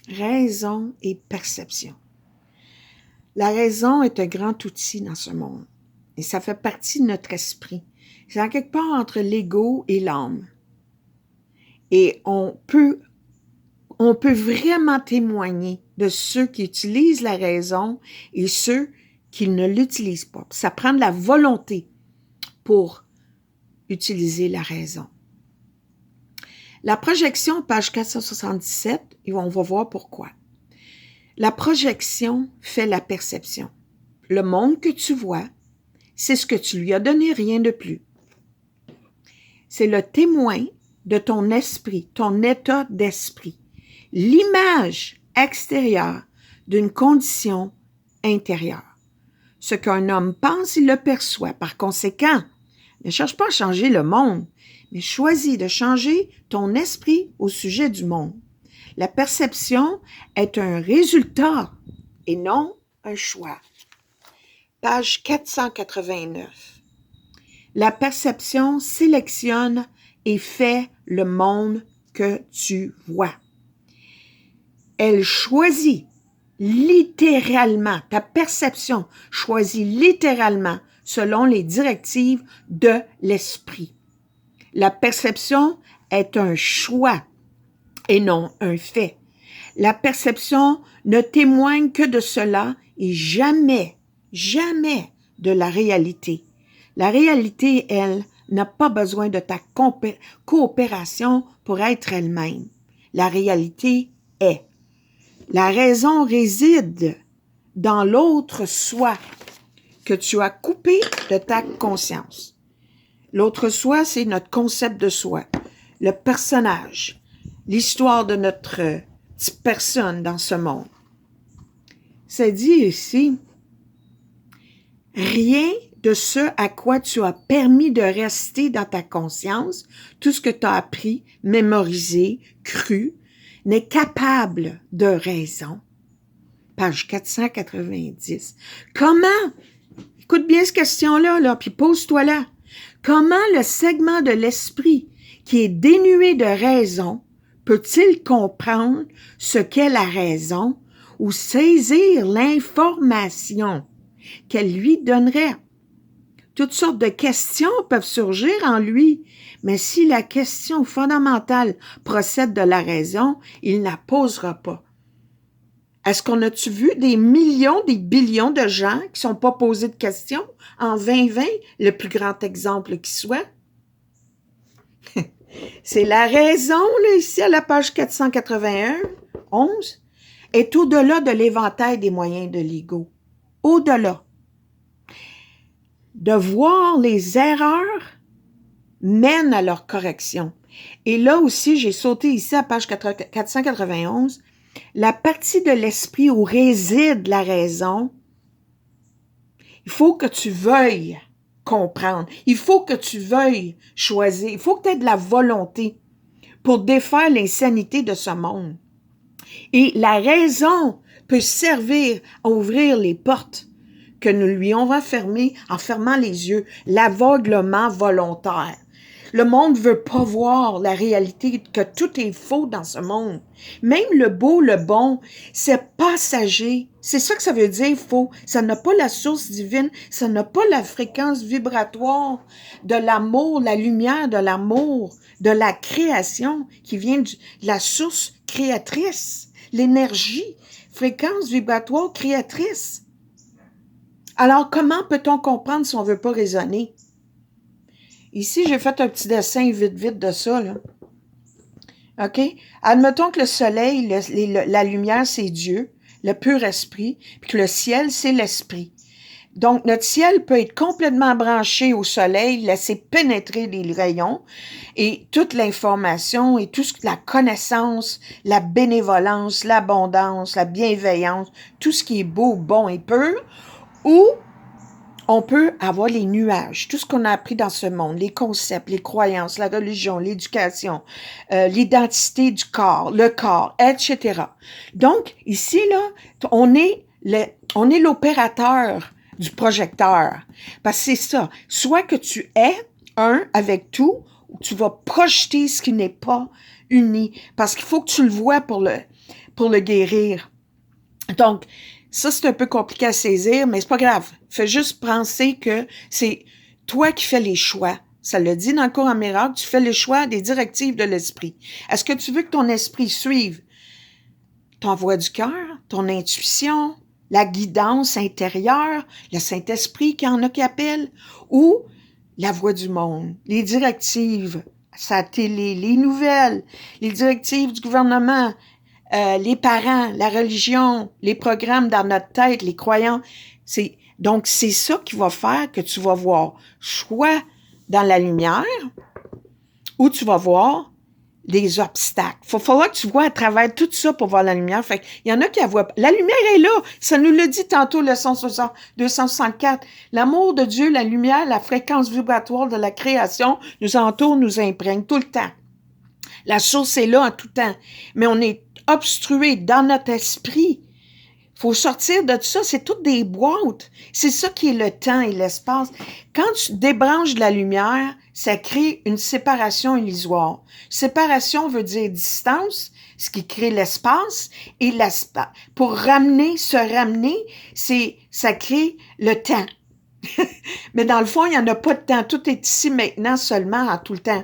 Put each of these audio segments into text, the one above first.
Raison et perception. La raison est un grand outil dans ce monde et ça fait partie de notre esprit. C'est en quelque part entre l'ego et l'âme. Et on peut vraiment témoigner de ceux qui utilisent la raison et ceux qui ne l'utilisent pas. Ça prend de la volonté pour utiliser la raison. La projection, page 477, et on va voir pourquoi. La projection fait la perception. Le monde que tu vois, c'est ce que tu lui as donné, rien de plus. C'est le témoin de ton esprit, ton état d'esprit. L'image extérieure d'une condition intérieure. Ce qu'un homme pense, il le perçoit. Par conséquent, ne cherche pas à changer le monde, mais choisis de changer ton esprit au sujet du monde. La perception est un résultat et non un choix. Page 489. La perception sélectionne et fait le monde que tu vois. Elle choisit littéralement, ta perception choisit littéralement selon les directives de l'esprit. La perception est un choix et non un fait. La perception ne témoigne que de cela et jamais de la réalité. La réalité, elle, n'a pas besoin de ta coopération pour être elle-même. La réalité est. La raison réside dans l'autre soi que tu as coupé de ta conscience. L'autre soi, c'est notre concept de soi, le personnage, l'histoire de notre petite personne dans ce monde. C'est dit ici, rien de ce à quoi tu as permis de rester dans ta conscience, tout ce que tu as appris, mémorisé, cru, n'est capable de raison. Page 490. Comment, écoute bien cette question-là, puis pose-toi là. Comment le segment de l'esprit qui est dénué de raison peut-il comprendre ce qu'est la raison ou saisir l'information qu'elle lui donnerait? Toutes sortes de questions peuvent surgir en lui, mais si la question fondamentale procède de la raison, il ne la posera pas. Est-ce qu'on a-tu vu des millions, des billions de gens qui ne sont pas posés de questions en 2020, le plus grand exemple qui soit? C'est la raison, là, ici, à la page 481, 11, est au-delà de l'éventail des moyens de l'ego. Au-delà. De voir les erreurs mène à leur correction. Et là aussi, j'ai sauté ici à page 491, la partie de l'esprit où réside la raison, il faut que tu veuilles comprendre, il faut que tu veuilles choisir, il faut que tu aies de la volonté pour défaire l'insanité de ce monde. Et la raison peut servir à ouvrir les portes que nous lui avons fermées en fermant les yeux, l'aveuglement volontaire. Le monde veut pas voir la réalité, que tout est faux dans ce monde. Même le beau, le bon, c'est passager. C'est ça que ça veut dire, faux. Ça n'a pas la source divine, ça n'a pas la fréquence vibratoire de l'amour, la lumière de l'amour, de la création qui vient de la source créatrice, l'énergie, fréquence vibratoire créatrice. Alors, comment peut-on comprendre si on veut pas raisonner? Ici, j'ai fait un petit dessin vite de ça, là. OK? Admettons que le soleil, la lumière, c'est Dieu, le pur esprit, puis que le ciel, c'est l'esprit. Donc, notre ciel peut être complètement branché au soleil, laisser pénétrer les rayons et toute l'information et toute la connaissance, la bénévolence, l'abondance, la bienveillance, tout ce qui est beau, bon et pur, ou on peut avoir les nuages, tout ce qu'on a appris dans ce monde, les concepts, les croyances, la religion, l'éducation, l'identité du corps, le corps, etc. Donc, ici, là, on est l'opérateur du projecteur. Parce que c'est ça. Soit que tu es un avec tout, ou tu vas projeter ce qui n'est pas uni. Parce qu'il faut que tu le vois pour pour le guérir. Donc, ça, c'est un peu compliqué à saisir, mais c'est pas grave. Fais juste penser que c'est toi qui fais les choix. Ça le dit dans le cours en miracle, tu fais le choix des directives de l'esprit. Est-ce que tu veux que ton esprit suive ton voix du cœur, ton intuition, la guidance intérieure, le Saint-Esprit qu'il y en a qui appellent, ou la voix du monde, les directives, sa télé, les nouvelles, les directives du gouvernement, les parents, la religion, les programmes dans notre tête, les croyants. Donc, c'est ça qui va faire que tu vas voir soit dans la lumière ou tu vas voir des obstacles. Il va falloir que tu vois à travers tout ça pour voir la lumière. Fait il y en a qui la voient. La lumière est là. Ça nous le dit tantôt, le 264. L'amour de Dieu, la lumière, la fréquence vibratoire de la création nous entoure, nous imprègne tout le temps. La source est là en tout temps. Mais on est obstrué dans notre esprit. Il faut sortir de ça. C'est toutes des boîtes. C'est ça qui est le temps et l'espace. Quand tu débranches de la lumière, ça crée une séparation illusoire. Séparation veut dire distance, ce qui crée l'espace. Et l'espace, pour se ramener, ça crée le temps. Mais dans le fond, il n'y en a pas de temps. Tout est ici maintenant seulement en tout le temps.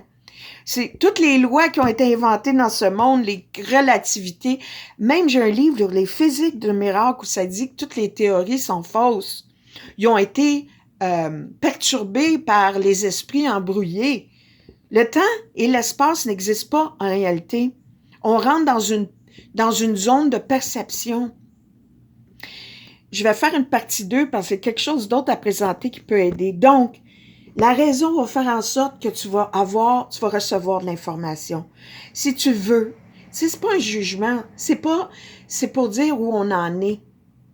C'est toutes les lois qui ont été inventées dans ce monde, les relativités. Même j'ai un livre sur les physiques de miracle où ça dit que toutes les théories sont fausses. Ils ont été perturbés par les esprits embrouillés. Le temps et l'espace n'existent pas en réalité. On rentre dans une zone de perception. Je vais faire une partie 2 parce que c'est quelque chose d'autre à présenter qui peut aider. Donc, la raison va faire en sorte que tu vas recevoir de l'information. Si tu veux, c'est pas un jugement, c'est pour dire où on en est.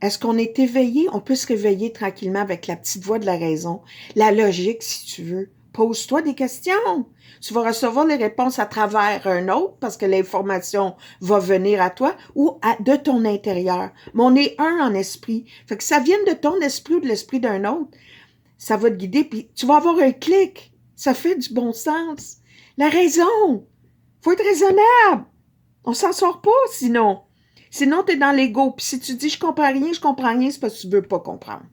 Est-ce qu'on est éveillé? On peut se réveiller tranquillement avec la petite voix de la raison. La logique, si tu veux. Pose-toi des questions. Tu vas recevoir les réponses à travers un autre parce que l'information va venir à toi ou de ton intérieur. Mais on est un en esprit. Fait que ça vienne de ton esprit ou de l'esprit d'un autre. Ça va te guider, puis tu vas avoir un clic. Ça fait du bon sens. La raison. Faut être raisonnable. On s'en sort pas, sinon. Sinon, t'es dans l'ego. Puis si tu dis « je comprends rien », c'est parce que tu veux pas comprendre.